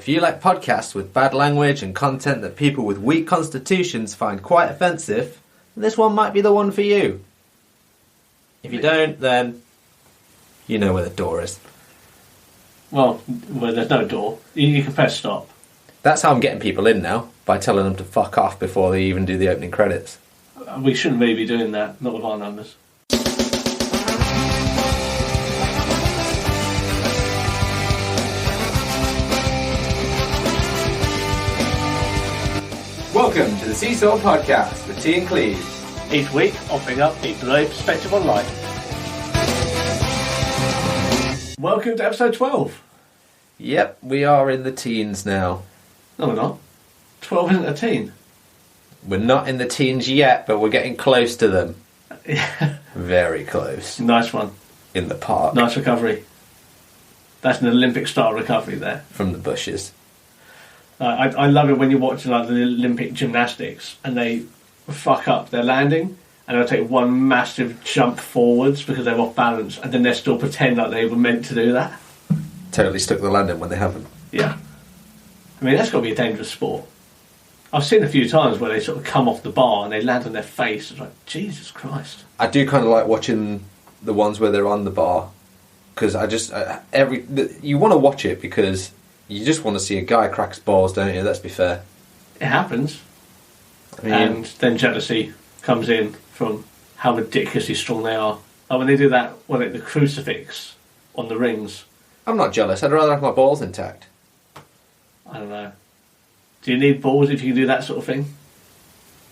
If you like podcasts with bad language and content that people with weak constitutions find quite offensive, this one might be the one for you. If you don't, then you know where the door is. Well, there's no door. You can press stop. That's how I'm getting people in now, by telling them to fuck off before they even do the opening credits. We shouldn't really be doing that, not with our numbers. Welcome to the Seesaw Podcast with T and Cleves. Each week, offering up a delayed perspective on life. Welcome to episode 12. Yep, we are in the teens now. No, we're not. 12 isn't a teen. We're not in the teens yet, but we're getting close to them. Yeah. Very close. Nice one. In the park. Nice recovery. That's an Olympic-style recovery there. From the bushes. I love it when you're watching like the Olympic gymnastics and they fuck up their landing and they'll take one massive jump forwards because they're off balance and then they still pretend like they were meant to do that. Totally stuck the landing when they haven't. Yeah. I mean, that's got to be a dangerous sport. I've seen a few times where they sort of come off the bar and they land on their face. It's like, Jesus Christ. I do kind of like watching the ones where they're on the bar because I just... you want to watch it because... You just want to see a guy crack his balls, don't you? Let's be fair. It happens. I mean, and then jealousy comes in from how ridiculously strong they are. Like when they do that, the crucifix on the rings. I'm not jealous. I'd rather have my balls intact. I don't know. Do you need balls if you can do that sort of thing?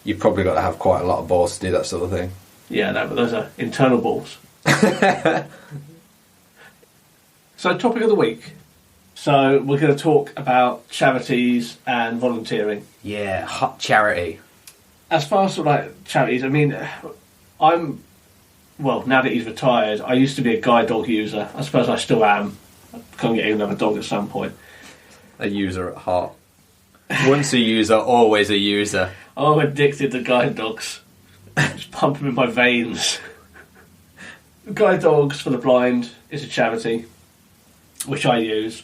You've probably got to have quite a lot of balls to do that sort of thing. Yeah, no, but those are internal balls. So, topic of the week. So we're going to talk about charities and volunteering. Yeah, hot charity. As far as charities, I mean, now that he's retired, I used to be a guide dog user. I suppose I still am. I'm going to get another dog at some point. A user at heart. Once a user, always a user. I'm addicted to guide dogs. Just pump them in my veins. Guide Dogs for the Blind is a charity, which I use.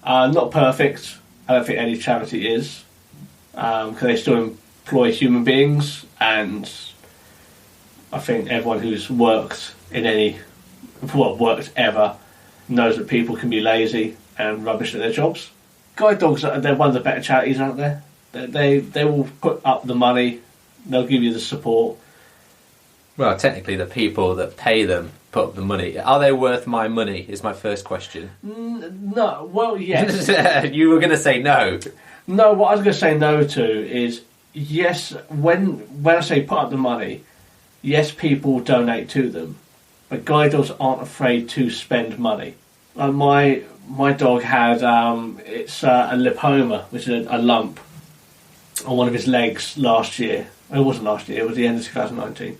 Not perfect. I don't think any charity is. Because they still employ human beings, and I think everyone who's worked ever knows that people can be lazy and rubbish at their jobs. Guide Dogs, they're one of the better charities out there. They will put up the money, they'll give you the support. Well, technically the people that pay them put up the money. Are they worth my money, is my first question. No, well, yes. You were going to say no. No, what I was going to say no to is, yes, when I say put up the money, yes, people donate to them, but guide dogs aren't afraid to spend money. My dog had, it's a lipoma, which is a lump on one of his legs last year. It wasn't last year, it was the end of 2019.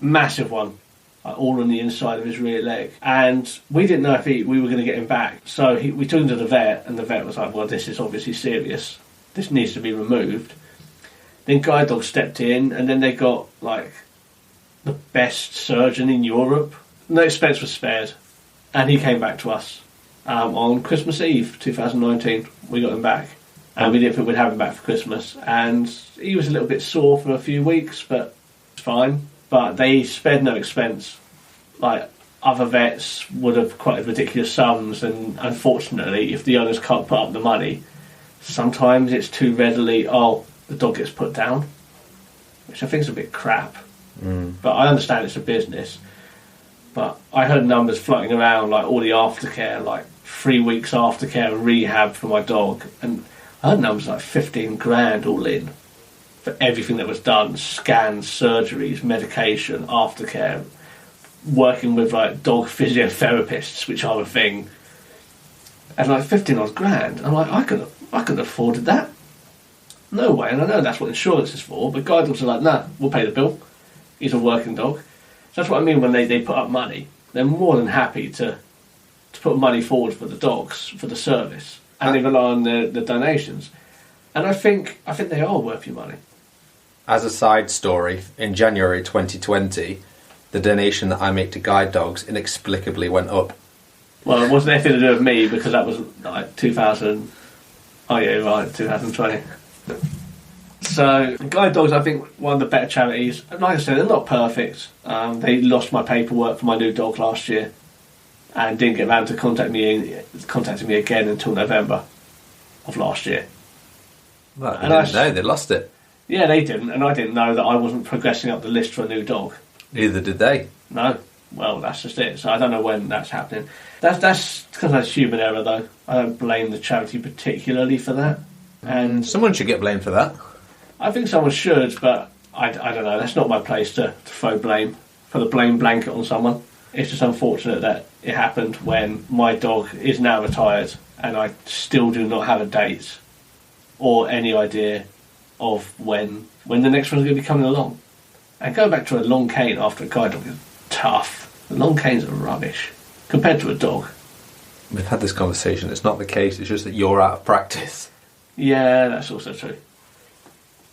Massive one. All on the inside of his rear leg, and we didn't know if we were going to get him back. So we took him to the vet, and the vet was like, "Well, this is obviously serious. This needs to be removed." Then Guide Dog stepped in, and then they got the best surgeon in Europe. No expense was spared, and he came back to us on Christmas Eve, 2019. We got him back, and we didn't think we'd have him back for Christmas. And he was a little bit sore for a few weeks, but it's fine. But they spared no expense. Other vets would have quoted ridiculous sums, and unfortunately, if the owners can't put up the money, sometimes it's too readily, the dog gets put down, which I think is a bit crap. But I understand it's a business. But I heard numbers floating around, all the aftercare, 3 weeks aftercare and rehab for my dog, and I heard numbers like 15 grand all in. For everything that was done, scans, surgeries, medication, aftercare, working with dog physiotherapists, which are a thing, and 15 odd grand. I'm like, I could have afforded that. No way, and I know that's what insurance is for, but guide dogs are like, nah, we'll pay the bill. He's a working dog. So that's what I mean when they put up money. They're more than happy to put money forward for the dogs, for the service, and they rely on the donations. And I think they are worth your money. As a side story, in January 2020, the donation that I make to guide dogs inexplicably went up. Well, it wasn't anything to do with me because that was 2000. Oh yeah, right, 2020. So, Guide Dogs, I think, one of the better charities. Like I said, they're not perfect. They lost my paperwork for my new dog last year, and didn't get around to contacting me again until November of last year. Well, they didn't know they lost it. Yeah, they didn't, and I didn't know that I wasn't progressing up the list for a new dog. Neither did they. No. Well, that's just it. So I don't know when that's happening. That's because that's human error, though. I don't blame the charity particularly for that. And someone should get blamed for that. I think someone should, but I don't know. That's not my place to throw blame for the blame blanket on someone. It's just unfortunate that it happened when my dog is now retired and I still do not have a date or any idea of when the next one's going to be coming along. And going back to a long cane after a guide dog is tough. The long canes are rubbish compared to a dog. We've had this conversation. It's not the case. It's just that you're out of practice. Yeah, that's also true.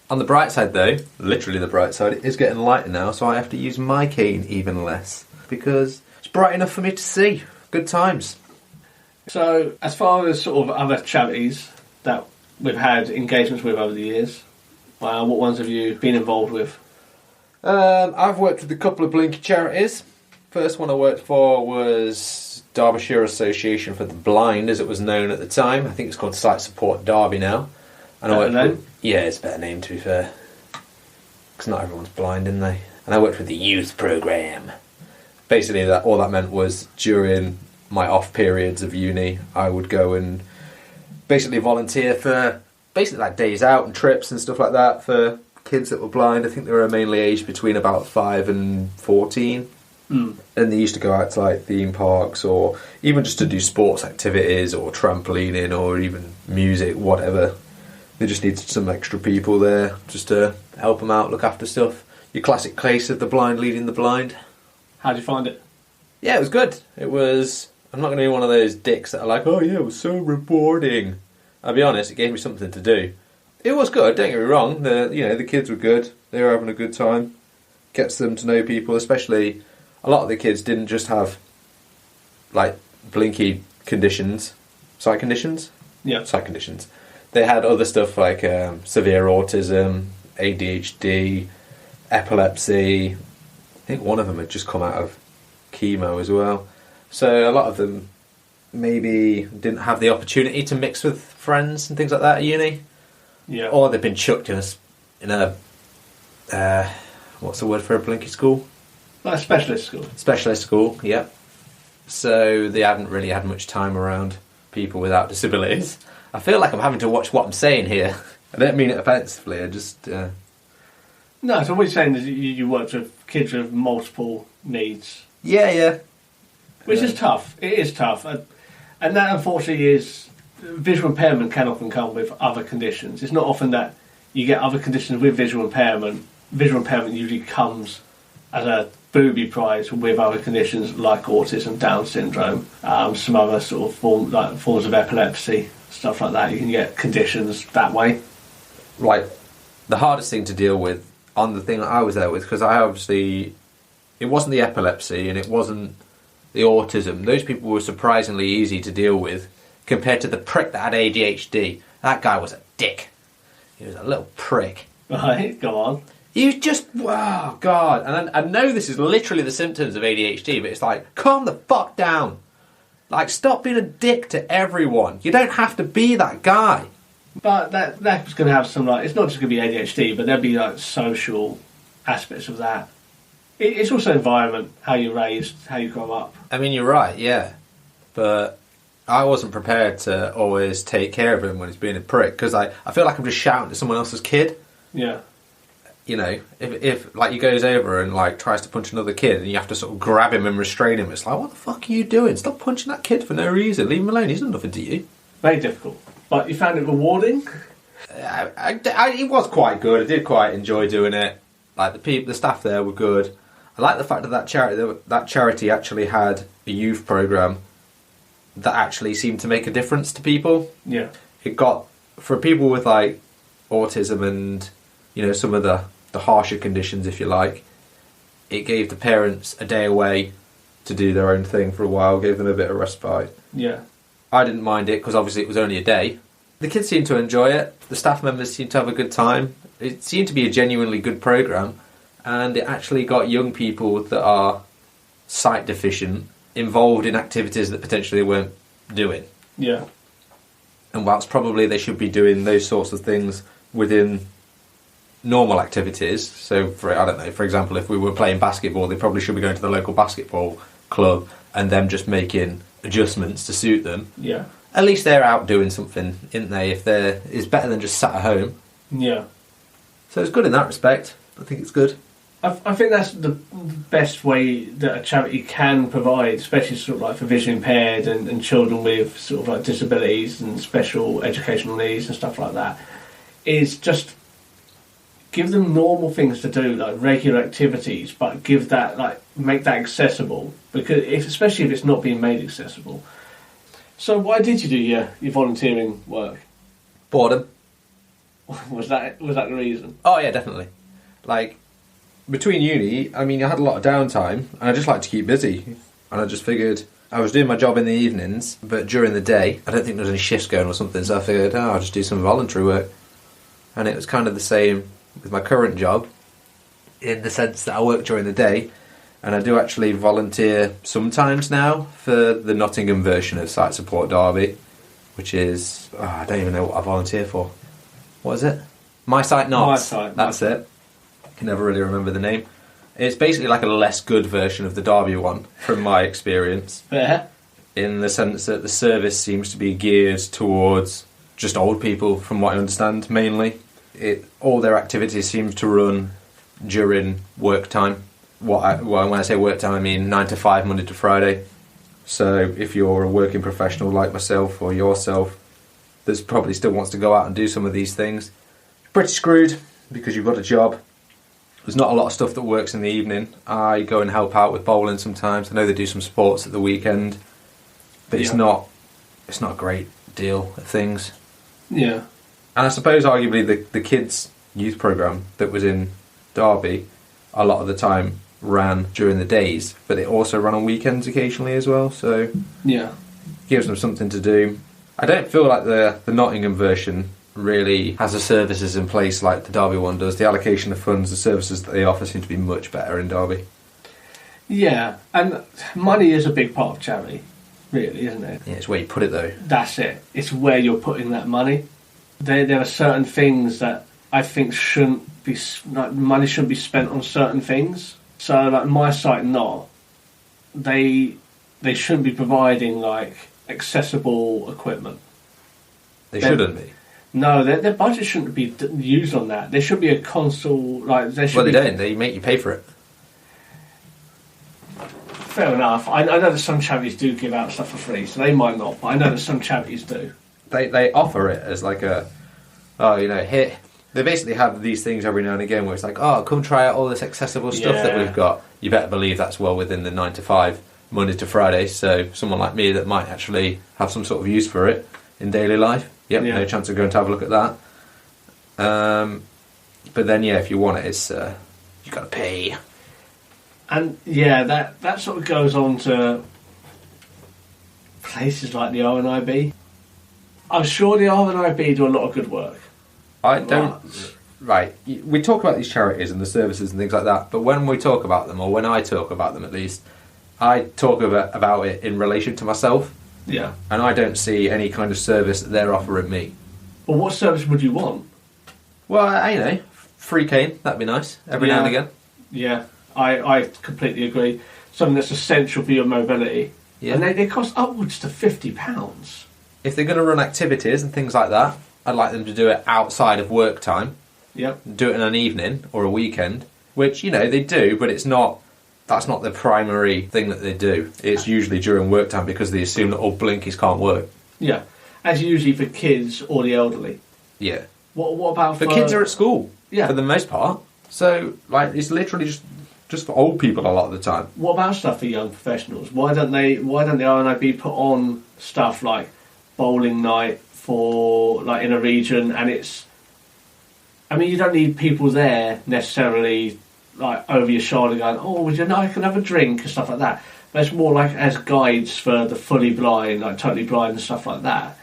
On the bright side, though, literally the bright side, it is getting lighter now, so I have to use my cane even less because it's bright enough for me to see. Good times. So, as far as sort of other charities that we've had engagements with over the years, what ones have you been involved with? I've worked with a couple of Blinky charities. First one I worked for was Derbyshire Association for the Blind, as it was known at the time. I think it's called Sight Support Derby now. And it's a better name, to be fair. Because not everyone's blind, isn't they? And I worked with the youth programme. Basically, all that meant was during my off periods of uni, I would go and basically volunteer for like days out and trips and stuff like that for kids that were blind. I think they were mainly aged between about 5 and 14. And they used to go out to like theme parks or even just to do sports activities or trampolining or even music, whatever. They just needed some extra people there just to help them out, look after stuff. Your classic case of the blind leading the blind. How'd you find it? Yeah, it was good. I'm not going to be one of those dicks that are like, oh yeah, it was so rewarding. I'll be honest, it gave me something to do. It was good, don't get me wrong. The kids were good. They were having a good time. Gets them to know people, especially a lot of the kids didn't just have like blinky conditions, sight conditions. Yeah, sight conditions. They had other stuff like severe autism, ADHD, epilepsy. I think one of them had just come out of chemo as well. So a lot of them maybe didn't have the opportunity to mix with friends and things like that at uni. Yeah. Or they've been chucked in a what's the word for a blinky school? Like a specialist school. Specialist school, yep. So they haven't really had much time around people without disabilities. I feel like I'm having to watch what I'm saying here. I don't mean it offensively, I just... No, so what you're saying is you worked with kids with multiple needs. Yeah. Which is tough. It is tough. And that, unfortunately, is... Visual impairment can often come with other conditions. It's not often that you get other conditions with visual impairment. Visual impairment usually comes as a booby prize with other conditions like autism, Down syndrome, some other sort of forms of epilepsy, stuff like that. You can get conditions that way. Right. The hardest thing to deal with on the thing that I was there with, because it wasn't the epilepsy and it wasn't the autism. Those people were surprisingly easy to deal with compared to the prick that had ADHD. That guy was a dick. He was a little prick. Right, go on. He was just, wow, God. And I know this is literally the symptoms of ADHD, but it's like, calm the fuck down. Like, stop being a dick to everyone. You don't have to be that guy. But that's going to have some, like, it's not just going to be ADHD, but there'll be, like, social aspects of that. It's also environment, how you're raised, how you grow up. I mean, you're right, yeah. But I wasn't prepared to always take care of him when he's being a prick, because I feel like I'm just shouting at someone else's kid. Yeah. You know, if like he goes over and like tries to punch another kid and you have to sort of grab him and restrain him, it's like, what the fuck are you doing? Stop punching that kid for no reason. Leave him alone. He's done nothing to you. Very difficult. But you found it rewarding? It was quite good. I did quite enjoy doing it. Like the staff there were good. I like the fact that charity actually had a youth program that actually seemed to make a difference to people. Yeah. It got, for people with like autism and, you know, some of the harsher conditions, if you like, it gave the parents a day away to do their own thing for a while, gave them a bit of respite. Yeah. I didn't mind it because obviously it was only a day, The kids seem to enjoy it. The staff members seem to have a good time. It seemed to be a genuinely good programme, and it actually got young people that are sight deficient involved in activities that potentially they weren't doing. Yeah. And whilst probably they should be doing those sorts of things within normal activities, so for example, if we were playing basketball, they probably should be going to the local basketball club and them just making adjustments to suit them. Yeah. At least they're out doing something, isn't they? If they're, it's better than just sat at home. Yeah. So it's good in that respect. I think it's good. I think that's the best way that a charity can provide, especially sort of like for vision impaired and children with sort of like disabilities and special educational needs and stuff like that, is just give them normal things to do, like regular activities, but give that, like, make that accessible, because especially if it's not being made accessible. So why did you do your volunteering work? Boredom. Was that the reason? Oh yeah, definitely. Like, between uni, I mean, I had a lot of downtime, and I just like to keep busy. And I just figured I was doing my job in the evenings, but during the day, I don't think there was any shifts going or something, so I figured, I'll just do some voluntary work. And it was kind of the same with my current job, in the sense that I work during the day, and I do actually volunteer sometimes now for the Nottingham version of Sight Support Derby, which is, I don't even know what I volunteer for. What is it? My Sight Nots. That's it. I can never really remember the name. It's basically like a less good version of the Derby one, from my experience. Yeah. In the sense that the service seems to be geared towards just old people, from what I understand, mainly. All their activities seem to run during work time. When I say work time, I mean 9 to 5, Monday to Friday. So if you're a working professional like myself or yourself that probably still wants to go out and do some of these things, you're pretty screwed because you've got a job. There's not a lot of stuff that works in the evening. I go and help out with bowling sometimes. I know they do some sports at the weekend, but it's not a great deal of things. Yeah. And I suppose arguably the kids' youth programme that was in Derby a lot of the time ran during the days, but it also ran on weekends occasionally as well, so yeah, gives them something to do. I don't feel like the Nottingham version really has the services in place like the Derby one does. The allocation of funds, the services that they offer seem to be much better in Derby. Yeah, and money is a big part of charity, really, isn't it? Yeah, it's where you put it though. That's it. It's where you're putting that money. There are certain things that I think money shouldn't be spent on certain things. So, like My Sight Not, they shouldn't be providing like accessible equipment. They shouldn't be. No, their budget shouldn't be used on that. There should be a console like there should. Well, they don't. They make you pay for it. Fair enough. I know that some charities do give out stuff for free, so they might not. But I know that some charities do. They offer it as like here. They basically have these things every now and again where it's like, come try out all this accessible stuff that we've got. You better believe that's well within the 9 to 5, Monday to Friday. So someone like me that might actually have some sort of use for it in daily life, no chance of going to have a look at that. But then, if you want it, it's you got to pay. And that sort of goes on to places like the RNIB. I'm sure the RNIB do a lot of good work. I don't. Right, we talk about these charities and the services and things like that, but when we talk about them, or when I talk about them at least, I talk about it in relation to myself. Yeah. And I don't see any kind of service that they're offering me. Well, what service would you want? Well, free cane, that'd be nice, every now and again. Yeah, I completely agree. Something that's essential for your mobility. Yeah. And they cost upwards to £50. If they're going to run activities and things like that, I'd like them to do it outside of work time. Yep. Do it in an evening or a weekend, which, they do, but that's not the primary thing that they do. It's usually during work time because they assume that all blinkies can't work. Yeah. As usually for kids or the elderly. Yeah. What about for... kids are at school, yeah, for the most part. So, it's literally just for old people a lot of the time. What about stuff for young professionals? Why don't the RNIB put on stuff like bowling night for like in a region, and you don't need people there necessarily like over your shoulder going, would you know I can have a drink and stuff like that. But it's more like as guides for the fully blind, like totally blind and stuff like that.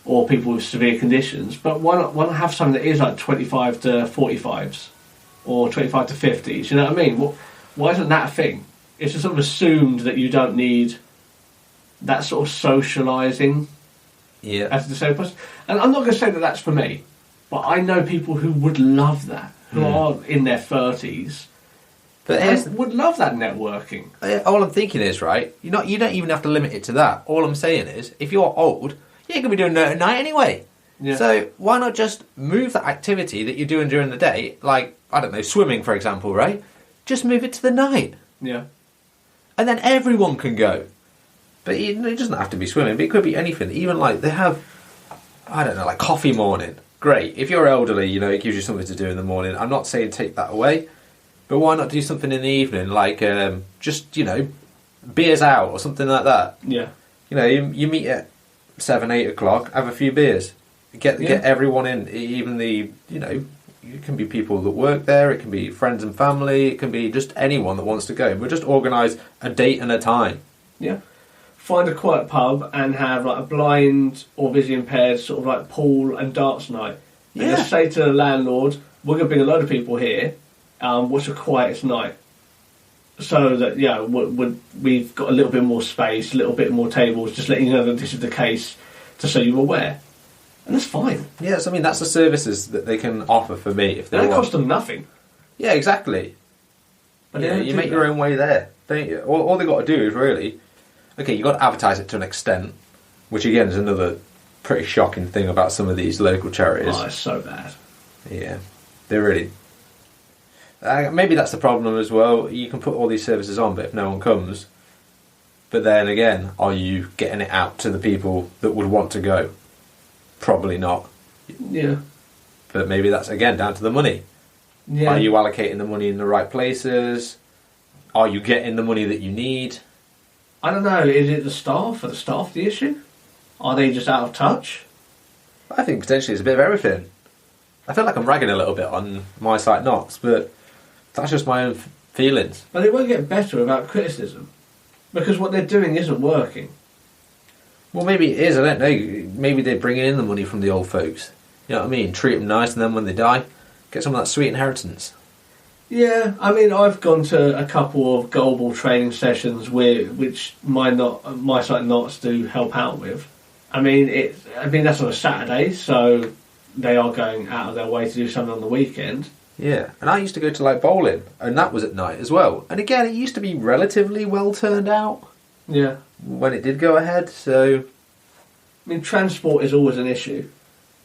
or people with severe conditions. But why not have something that is like 25 to 45s or 25 to 50s? You know what I mean? Why isn't that a thing? It's just sort of assumed that you don't need that sort of socialising as a disabled person. And I'm not going to say that that's for me, but I know people who would love that, who are in their 30s, but would love that networking. All I'm thinking is, right, you don't even have to limit it to that. All I'm saying is, if you're old, you ain't going to be doing that at night anyway. Yeah. So why not just move that activity that you're doing during the day, like, I don't know, swimming, for example, right? Just move it to the night. Yeah. And then everyone can go. But it doesn't have to be swimming, but it could be anything. Even like they have, I don't know, like coffee morning. Great. If you're elderly, you know, it gives you something to do in the morning. I'm not saying take that away, but why not do something in the evening, like just, you know, beers out or something like that. Yeah. You know, you meet at 7, 8 o'clock, have a few beers. Get everyone in, even the, you know, it can be people that work there, it can be friends and family, it can be just anyone that wants to go. We'll just organise a date and a time. Yeah. Find a quiet pub and have like a blind or visually impaired sort of like pool and darts night. And just say to the landlord, we're going to bring a load of people here, what's the quietest night? So that, we've got a little bit more space, a little bit more tables, just letting you know that this is the case, to so you're aware. And that's fine. Yes, I mean, that's the services that they can offer for me if they want. They cost them nothing. Yeah, exactly. But you make your own way there, don't you? All they've got to do is really... Okay, you've got to advertise it to an extent, which again is another pretty shocking thing about some of these local charities. Oh, it's so bad. Yeah, they're really... maybe that's the problem as well. You can put all these services on, but if no one comes... But then again, are you getting it out to the people that would want to go? Probably not. Yeah. But maybe that's, again, down to the money. Yeah. Are you allocating the money in the right places? Are you getting the money that you need? I don't know. Is it the staff? Are the staff the issue? Are they just out of touch? I think potentially it's a bit of everything. I feel like I'm ragging a little bit on My Site Knox, but that's just my own feelings. But it won't get better without criticism, because what they're doing isn't working. Well, maybe it is. I don't know. Maybe they're bringing in the money from the old folks. You know what I mean? Treat them nice, and then when they die, get some of that sweet inheritance. Yeah, I mean, I've gone to a couple of global training sessions which My Site Knots do help out with. I mean, that's on a Saturday, so they are going out of their way to do something on the weekend. Yeah, and I used to go to like bowling, and that was at night as well. And again, it used to be relatively well turned out. Yeah. When it did go ahead, so... I mean, transport is always an issue.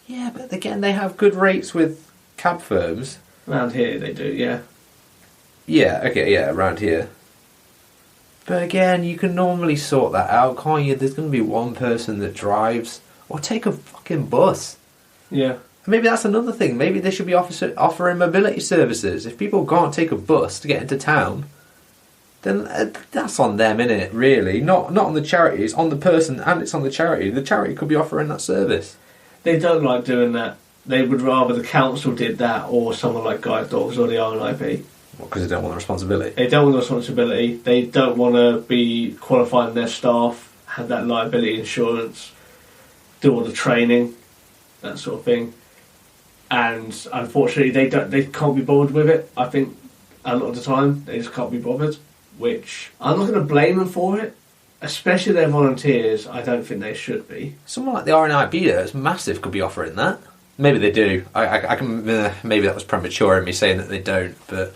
Yeah, but again, they have good rates with cab firms. Around here they do, yeah. Yeah, okay, yeah, around here. But again, you can normally sort that out, can't you? There's going to be one person that drives. Or take a fucking bus. Yeah. Maybe that's another thing. Maybe they should be offering mobility services. If people can't take a bus to get into town, then that's on them, innit, really? Not on the charities, on the person, and it's on the charity. The charity could be offering that service. They don't like doing that. They would rather the council did that, or someone like Guide Dogs or the RNIB. Well, because they don't want the responsibility. They don't want the responsibility. They don't want to be qualifying their staff, have that liability insurance, do all the training, that sort of thing. And unfortunately, they can't be bothered with it. I think a lot of the time they just can't be bothered. Which I'm not going to blame them for it, especially their volunteers. I don't think they should be. Someone like the RNIB that's massive could be offering that. Maybe they do. I can maybe that was premature in me saying that they don't, but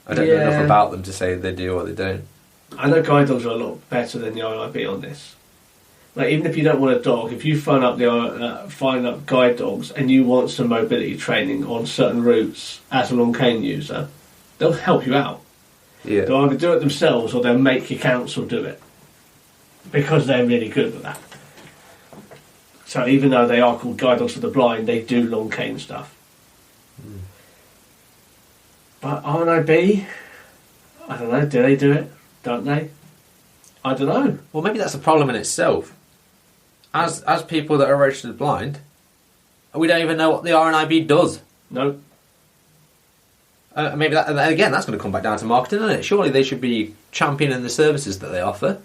I don't know enough about them to say they do or they don't. I know guide dogs are a lot better than the RNIB on this. Like, even if you don't want a dog, if you phone up guide dogs and you want some mobility training on certain routes as a long cane user, they'll help you out. Yeah. They'll either do it themselves or they'll make your council do it, because they're really good with that. So even though they are called guide dogs for the blind, they do long cane stuff. Mm. But RNIB, I don't know, do they do it? Don't they? I don't know. Well, maybe that's a problem in itself. As people that are registered blind, we don't even know what the RNIB does. No. Maybe that, and again, that's going to come back down to marketing, isn't it? Surely they should be championing the services that they offer.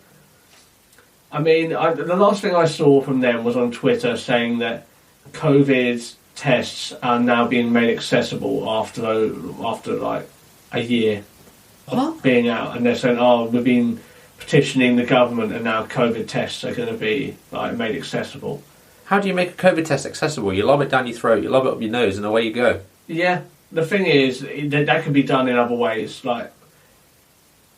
I mean, the last thing I saw from them was on Twitter saying that COVID tests are now being made accessible after like a year of being out, and they're saying, "Oh, we've been petitioning the government, and now COVID tests are going to be like made accessible." How do you make a COVID test accessible? You lob it down your throat, you lob it up your nose, and away you go. Yeah, the thing is that can be done in other ways, like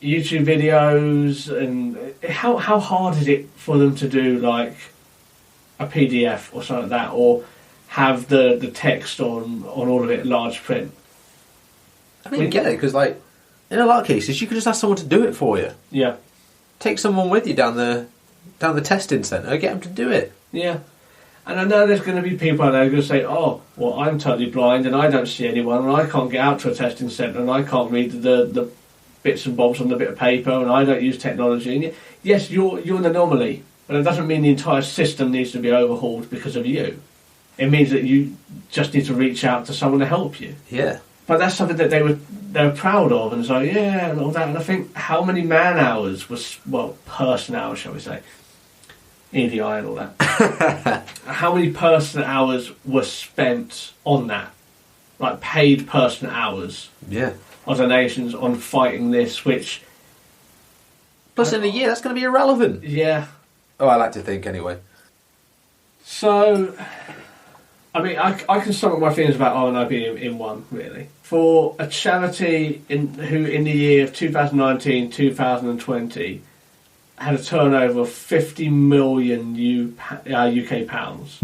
YouTube videos. And how hard is it for them to do like a PDF or something like that, or have the text on all of it large print? I don't get it, because like in a lot of cases you could just ask someone to do it for you. Yeah. Take someone with you down the testing centre, get them to do it. Yeah. And I know there's going to be people out there who are going to say, "Oh, well, I'm totally blind and I don't see anyone and I can't get out to a testing centre and I can't read the bits and bobs on the bit of paper and I don't use technology." And yes, you're an anomaly, but it doesn't mean the entire system needs to be overhauled because of you. It means that you just need to reach out to someone to help you. Yeah. But that's something that they were proud of, and so yeah, and all that. And I think how many man hours person hours, shall we say, EDI and all that. How many person hours were spent on that, like paid person hours? Yeah. On donations on fighting this, which plus in a year that's going to be irrelevant. Yeah. Oh, I like to think anyway. So, I mean, I can sum up my feelings about RNIB in one, really. For a charity who in the year of 2019-2020 had a turnover of 50 million UK pounds,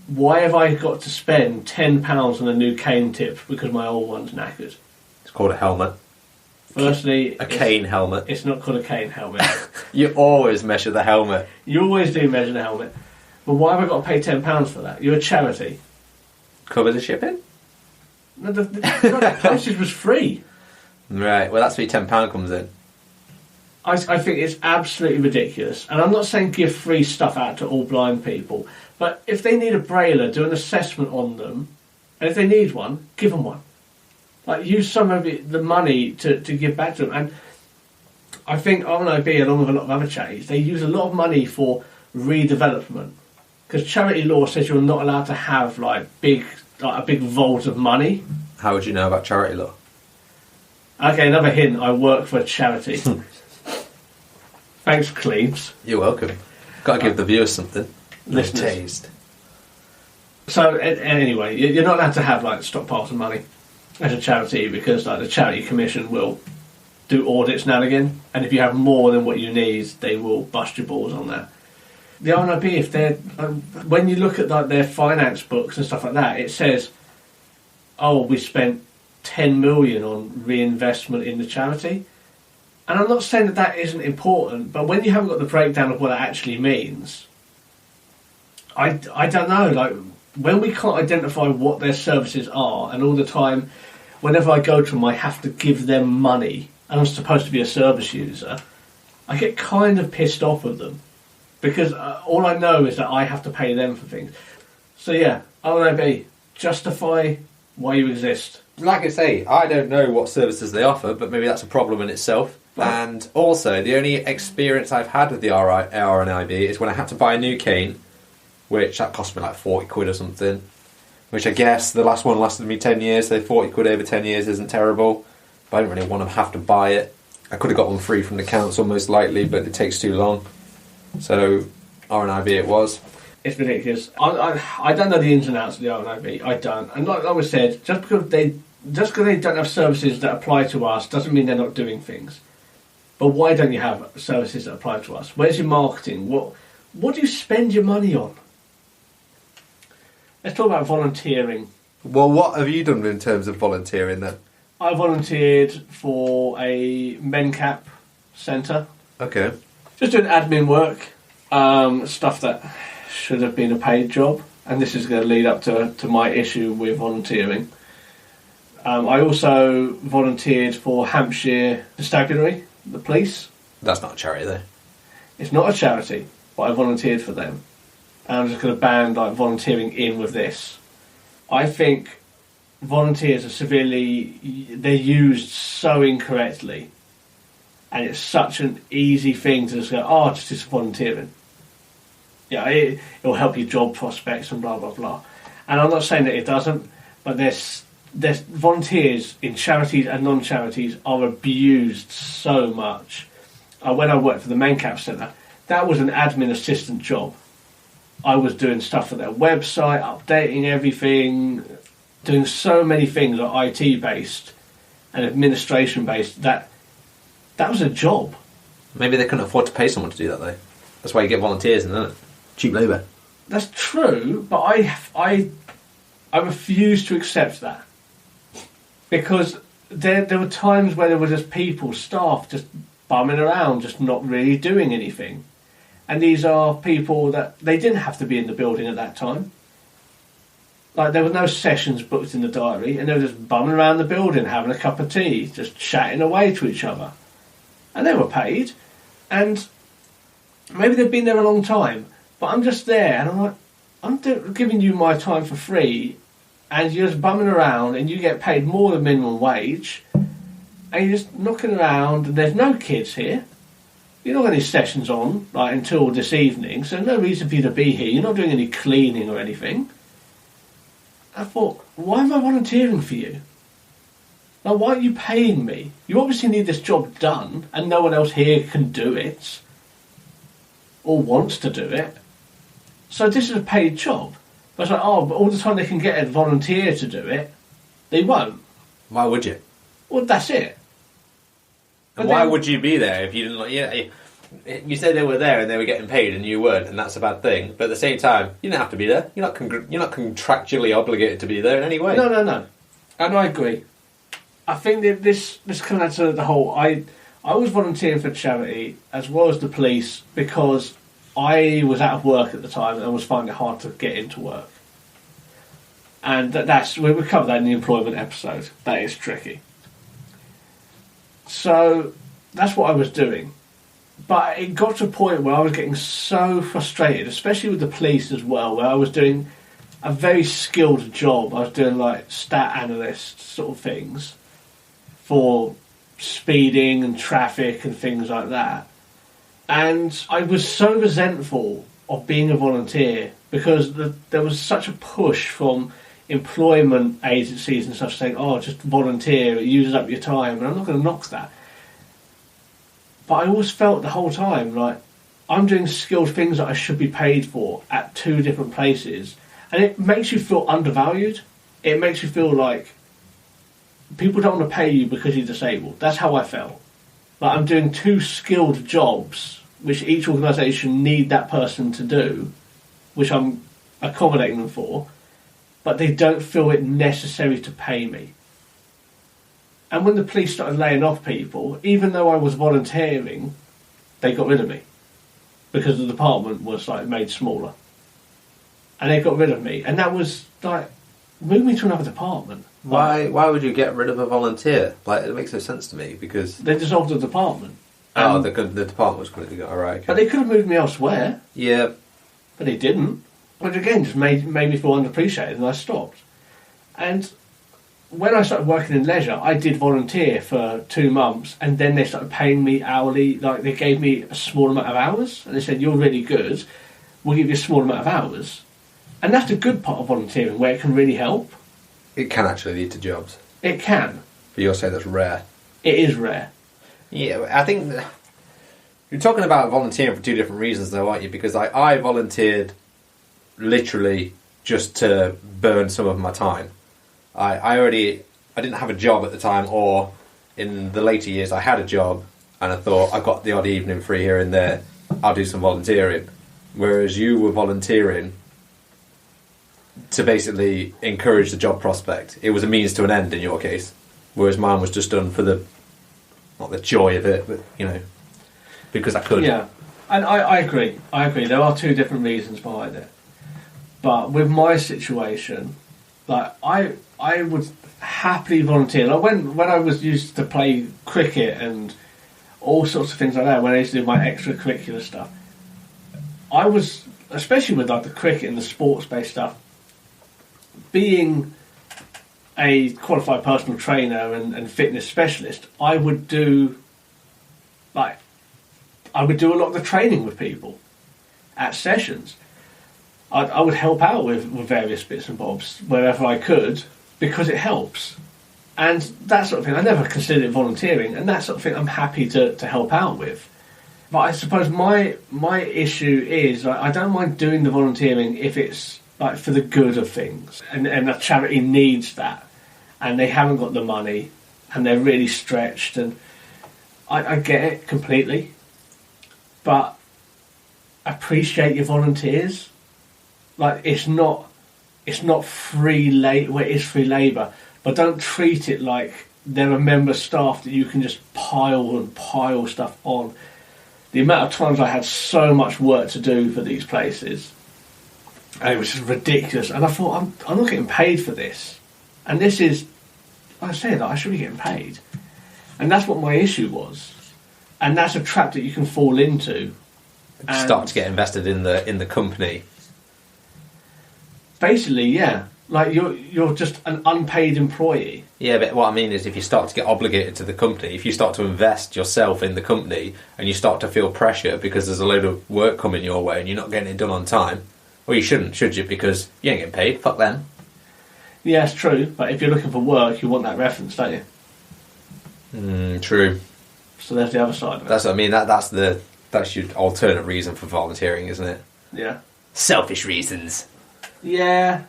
why have I got to spend £10 on a new cane tip because my old one's knackered? It's called a helmet. Firstly, a cane helmet. It's not called a cane helmet. You always measure the helmet. You always do measure the helmet. But why have I got to pay £10 for that? You're a charity. Cover the shipping? No, the postage was free. Right, well that's where your £10 comes in. I think it's absolutely ridiculous. And I'm not saying give free stuff out to all blind people, but if they need a brailler, do an assessment on them, and if they need one, give them one. Like, use some of the money to give back to them. And I think RNIB, along with a lot of other charities, they use a lot of money for redevelopment. Because charity law says you're not allowed to have a big vault of money. How would you know about charity law? Okay, another hint. I work for a charity. Thanks, Cleves. You're welcome. Got to give the viewers something. Listeners. Taste. So anyway, you're not allowed to have stockpiles of money as a charity, because the charity commission will do audits now and again, and if you have more than what you need, they will bust your balls on that. The RNIB, if they're when you look at their finance books and stuff like that, it says, "Oh, we spent 10 million on reinvestment in the charity." And I'm not saying that isn't important, but when you haven't got the breakdown of what that actually means, I don't know. When we can't identify what their services are, and all the time, whenever I go to them, I have to give them money, and I'm supposed to be a service user, I get kind of pissed off with them. Because all I know is that I have to pay them for things. So yeah, RNIB, justify why you exist. Like I say, I don't know what services they offer, but maybe that's a problem in itself. And also, the only experience I've had with the RNIB is when I had to buy a new cane, which that cost me 40 quid or something. Which I guess the last one lasted me 10 years, so 40 quid over 10 years isn't terrible. But I didn't really want to have to buy it. I could have got one free from the council most likely, but it takes too long. So RNIB it was. It's ridiculous. I don't know the ins and outs of the RNIB. I don't. And like I said, just because they don't have services that apply to us doesn't mean they're not doing things. But why don't you have services that apply to us? Where's your marketing? What do you spend your money on? Let's talk about volunteering. Well, what have you done in terms of volunteering then? I volunteered for a MenCap centre. Okay. Just doing admin work, stuff that should have been a paid job, and this is going to lead up to my issue with volunteering. I also volunteered for Hampshire Constabulary, the police. That's not a charity though. It's not a charity, but I volunteered for them. And I'm just going to ban volunteering in with this. I think volunteers are they're used so incorrectly. And it's such an easy thing to just go, just do some volunteering. Yeah, it'll help your job prospects and blah, blah, blah. And I'm not saying that it doesn't, but there's volunteers in charities and non-charities are abused so much. When I worked for the MenCap Centre, that was an admin assistant job. I was doing stuff for their website, updating everything, doing so many things that are IT based and administration based. That was a job. Maybe they couldn't afford to pay someone to do that though. That's why you get volunteers, isn't it? Cheap labour. That's true, but I refuse to accept that, because there were times where there were just people, staff, just bumming around, just not really doing anything. And these are people that they didn't have to be in the building at that time. Like, there were no sessions booked in the diary, and they were just bumming around the building, having a cup of tea, just chatting away to each other. And they were paid, and maybe they've been there a long time, but I'm just there, and I'm like, I'm giving you my time for free, and you're just bumming around, and you get paid more than minimum wage, and you're just knocking around, and there's no kids here. You're not got any sessions on until this evening, so no reason for you to be here. You're not doing any cleaning or anything. I thought, why am I volunteering for you? Now, why are you paying me? You obviously need this job done, and no one else here can do it, or wants to do it. So this is a paid job. But it's like, but all the time they can get a volunteer to do it, they won't. Why would you? Well, that's it. And why would you be there if you didn't like? You said they were there and they were getting paid and you weren't, and that's a bad thing. But at the same time, you don't have to be there. You're not contractually obligated to be there in any way. No. And I agree. I think that this comes down to the whole. I was volunteering for charity as well as the police because I was out of work at the time and I was finding it hard to get into work. And we covered that in the employment episode. That is tricky. So that's what I was doing. But it got to a point where I was getting so frustrated, especially with the police as well, where I was doing a very skilled job. I was doing like stat analyst sort of things for speeding and traffic and things like that. And I was so resentful of being a volunteer because there was such a push from employment agencies and stuff saying, just volunteer, it uses up your time, and I'm not going to knock that. But I always felt the whole time like I'm doing skilled things that I should be paid for at two different places, and it makes you feel undervalued. It makes you feel like people don't want to pay you because you're disabled. That's how I felt. Like I'm doing two skilled jobs which each organisation need that person to do, which I'm accommodating them for, but they don't feel it necessary to pay me. And when the police started laying off people, even though I was volunteering, they got rid of me because the department was made smaller, and they got rid of me. And that was move me to another department. Why would you get rid of a volunteer? It makes no sense to me because they dissolved the department. The department was completely got alright. Okay. But they could have moved me elsewhere. Yeah, but they didn't. Which again just made me feel underappreciated, and I stopped. And when I started working in leisure, I did volunteer for 2 months, and then they started paying me hourly. They gave me a small amount of hours, and they said, "You're really good. We'll give you a small amount of hours." And that's the good part of volunteering, where it can really help. It can actually lead to jobs. It can. But you're saying that's rare. It is rare. Yeah, I think you're talking about volunteering for two different reasons, though, aren't you? Because I volunteered literally just to burn some of my time. I didn't have a job at the time, or in the later years I had a job, and I thought I've got the odd evening free here and there, I'll do some volunteering. Whereas you were volunteering to basically encourage the job prospect. It was a means to an end in your case, whereas mine was just done for not the joy of it, but because I could. Yeah, and I agree. There are two different reasons behind it. But with my situation, I would happily volunteer. When I was used to play cricket and all sorts of things like that, when I used to do my extracurricular stuff, I was, especially with the cricket and the sports-based stuff, being a qualified personal trainer and fitness specialist, I would do like, I would do a lot of the training with people at sessions. I would help out with various bits and bobs wherever I could because it helps. And that sort of thing, I never considered it volunteering, and that sort of thing I'm happy to help out with. But I suppose my issue is, like, I don't mind doing the volunteering if it's like for the good of things, and a charity needs that, and they haven't got the money, and they're really stretched, and I get it completely. But appreciate your volunteers. Like, it's not free labor. Well, it is free labour, but don't treat it like they're a member of staff that you can just pile and pile stuff on. The amount of times I had so much work to do for these places, and it was just ridiculous. And I thought, I'm not getting paid for this, and this is, like I said, I should be getting paid, and that's what my issue was, and that's a trap that you can fall into. Start to get invested in the company. Basically, yeah. Like, you're just an unpaid employee. Yeah, but what I mean is, if you start to get obligated to the company, if you start to invest yourself in the company, and you start to feel pressure because there's a load of work coming your way and you're not getting it done on time, well, you shouldn't, should you? Because you ain't getting paid. Fuck them. Yeah, it's true. But if you're looking for work, you want that reference, don't you? True. So there's the other side of it. That's what I mean. That's your alternate reason for volunteering, isn't it? Yeah. Selfish reasons. Yeah,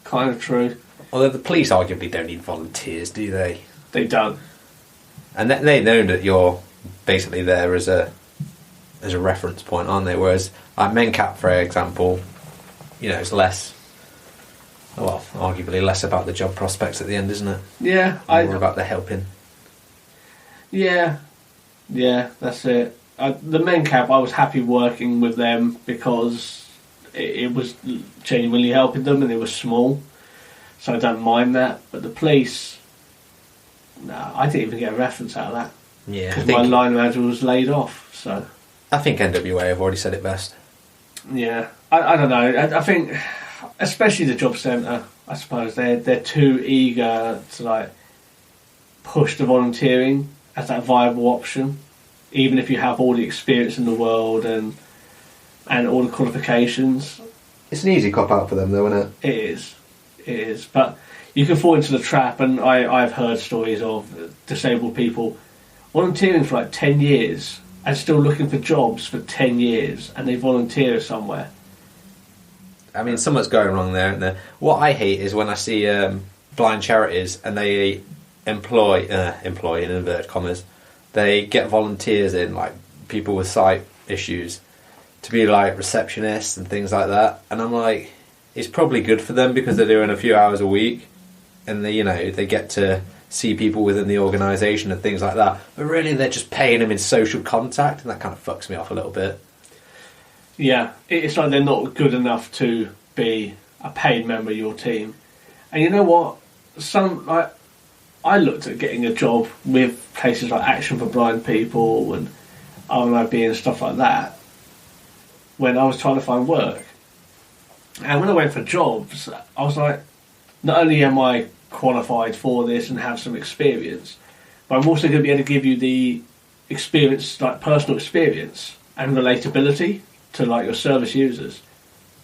kind of true. Although the police arguably don't need volunteers, do they? They don't. And they know that you're basically there as a reference point, aren't they? Whereas like MenCap, for example, it's less. Well, arguably less about the job prospects at the end, isn't it? Yeah, more about the helping. Yeah, that's it. The MenCap, I was happy working with them because it was genuinely helping them, and it was small, so I don't mind that. But the police, no, I didn't even get a reference out of that. Yeah, because my line manager was laid off. So I think NWA have already said it best. Yeah, I don't know. I think, especially the job centre, I suppose they're too eager to like push the volunteering as that viable option, even if you have all the experience in the world and all the qualifications. It's an easy cop out for them, though, isn't it? It is. But you can fall into the trap, and I've heard stories of disabled people volunteering for like 10 years and still looking for jobs for 10 years, and they volunteer somewhere. I mean, something's going wrong there, isn't there? What I hate is when I see blind charities and they employ in inverted commas, they get volunteers in, like people with sight issues, to be like receptionists and things like that, and I'm like, it's probably good for them because they're doing a few hours a week, and they get to see people within the organisation and things like that. But really, they're just paying them in social contact, and that kind of fucks me off a little bit. Yeah, it's like they're not good enough to be a paid member of your team. And you know what? I looked at getting a job with places like Action for Blind People and RMIB and stuff like that when I was trying to find work. And when I went for jobs, I was like, not only am I qualified for this and have some experience, but I'm also going to be able to give you the experience, like personal experience and relatability to like your service users.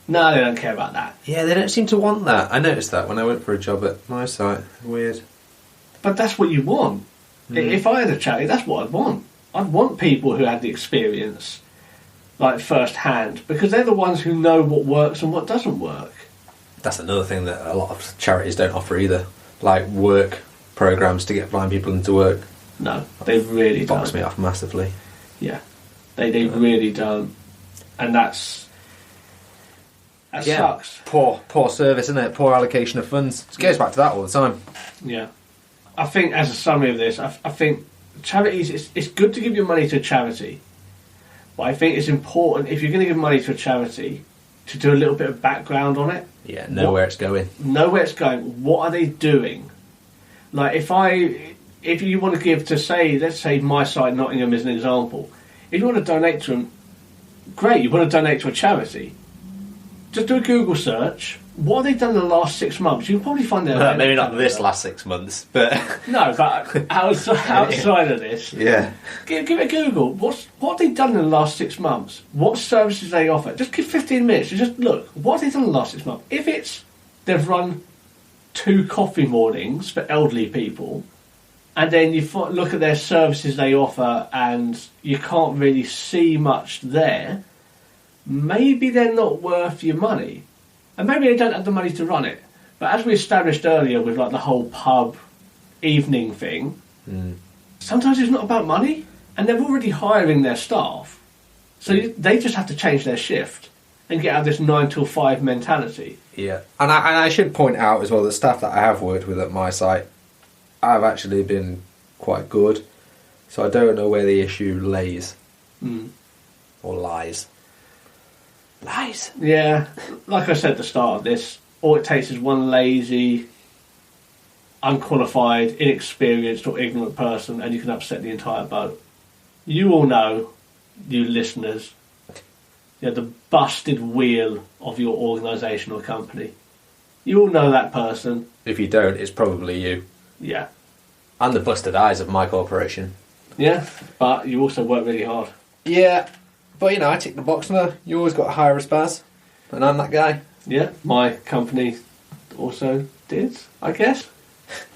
No, they don't care about that. Yeah, they don't seem to want that. I noticed that when I went for a job at my site. Weird. But that's what you want. If I had a charity, that's what I'd want. I'd want people who had the experience, like first hand, because they're the ones who know what works and what doesn't work. That's another thing that a lot of charities don't offer either, like work programs to get blind people into work. No, they really don't. Box me off massively. Yeah, they really don't, and that sucks. Poor service, isn't it? Poor allocation of funds. It goes back to that all the time. Yeah, I think as a summary of this, I think charities. It's good to give your money to a charity, but I think it's important if you're going to give money to a charity to do a little bit of background on it. Yeah, know where it's going. Know where it's going. What are they doing? Like if you want to give to let's say my site Nottingham is an example. If you want to donate to them, great. You want to donate to a charity. just do a Google search. What have they done in the last 6 months? You can probably find their Maybe not this last 6 months, but no, but outside of this, yeah. give it a Google. What have they done in the last 6 months? What services they offer? Just give 15 minutes and just look. What have they done in the last 6 months? If it's they've run 2 coffee mornings for elderly people, and then you look at their services they offer, and you can't really see much there, maybe they're not worth your money. And maybe they don't have the money to run it. But as we established earlier with like the whole pub evening thing, sometimes it's not about money. And they're already hiring their staff. So they just have to change their shift and get out of this 9 till 5 mentality. Yeah. And I should point out as well, the staff that I have worked with at my site have actually been quite good. So I don't know where the issue lays. Or lies. Lies. Yeah, like I said at the start of this, all it takes is one lazy, unqualified, inexperienced or ignorant person and you can upset the entire boat. You all know, you listeners, the busted wheel of your organisation or company. You all know that person. If you don't, it's probably you. Yeah. And the busted eyes of my corporation. Yeah, but you also work really hard. Yeah. But, you know, I tick the box now. You always got to hire a spaz. And I'm that guy. Yeah, my company also did, I guess.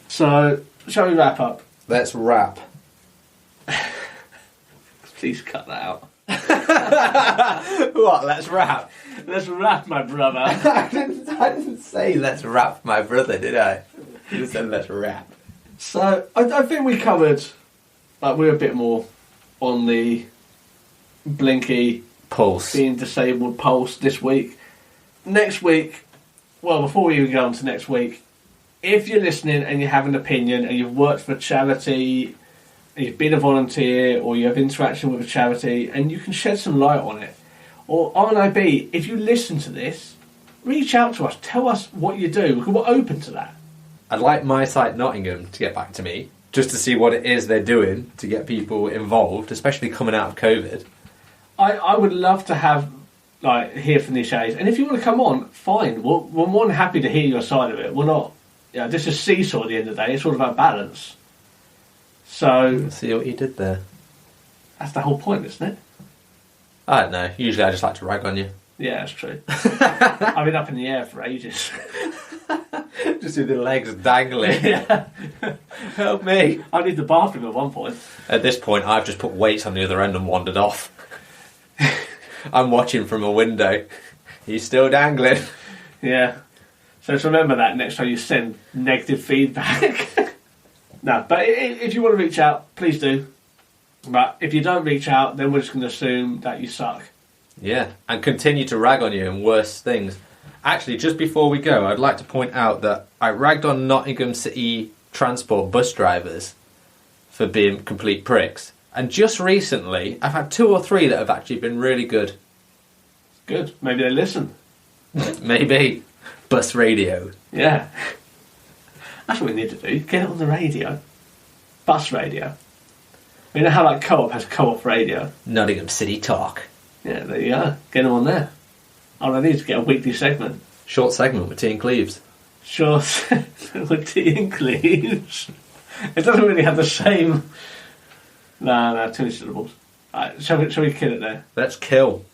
So, shall we wrap up? Let's wrap. Please cut that out. What? Let's wrap? Let's wrap, my brother. I didn't say let's wrap, my brother, did I? You just said let's wrap. So, I think we covered... we're a bit more on the... blinky pulse, being disabled pulse this week. Next week, well, before we even go on to next week, if you're listening and you have an opinion and you've worked for a charity, and you've been a volunteer or you have interaction with a charity and you can shed some light on it, or RNIB, if you listen to this, reach out to us, tell us what you do, we're open to that. I'd like my site Nottingham to get back to me just to see what it is they're doing to get people involved, especially coming out of COVID. I would love to have, hear from these shows. And if you want to come on, fine. We're more than happy to hear your side of it. We're not... this is seesaw at the end of the day. It's all about balance. So... See what you did there. That's the whole point, isn't it? I don't know. Usually I just like to rag on you. Yeah, that's true. I've been up in the air for ages. Just with the legs dangling. Yeah. Help me. I need the bathroom at one point. At this point, I've just put weights on the other end and wandered off. I'm watching from a window. He's still dangling. Yeah. So just remember that next time you send negative feedback. No, but if you want to reach out, please do. But if you don't reach out, then we're just going to assume that you suck. Yeah, and continue to rag on you and worse things. Actually, just before we go, I'd like to point out that I ragged on Nottingham City Transport bus drivers for being complete pricks. And just recently, I've had 2 or 3 that have actually been really good. Good. Maybe they listen. Maybe. Bus radio. Yeah. That's what we need to do. Get it on the radio. Bus radio. You know how Co-op has Co-op radio? Nottingham City Talk. Yeah, there you go. Get them on there. All I need is to get a weekly segment. Short segment with tea and cleaves. Short segment with tea and cleaves. It doesn't really have the same... No, too many syllables. Right, shall we kill it there? Let's kill.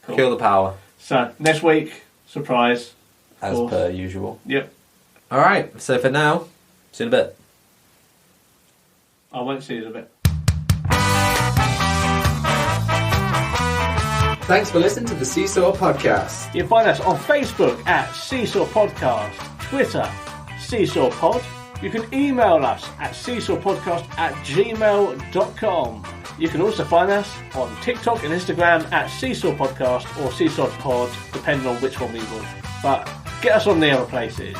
Cool. Kill the power. So, next week, surprise. As per usual. Yep. Alright, so for now, see you in a bit. I won't see you in a bit. Thanks for listening to the Seesaw Podcast. You can find us on Facebook at Seesaw Podcast, Twitter, Seesaw Pod. You can email us at seesawpodcast@gmail.com. You can also find us on TikTok and Instagram at Seesaw Podcast or Seesaw Pod, depending on which one we want. But get us on the other places.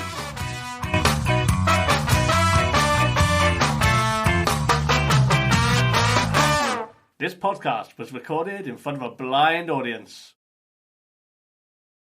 This podcast was recorded in front of a blind audience.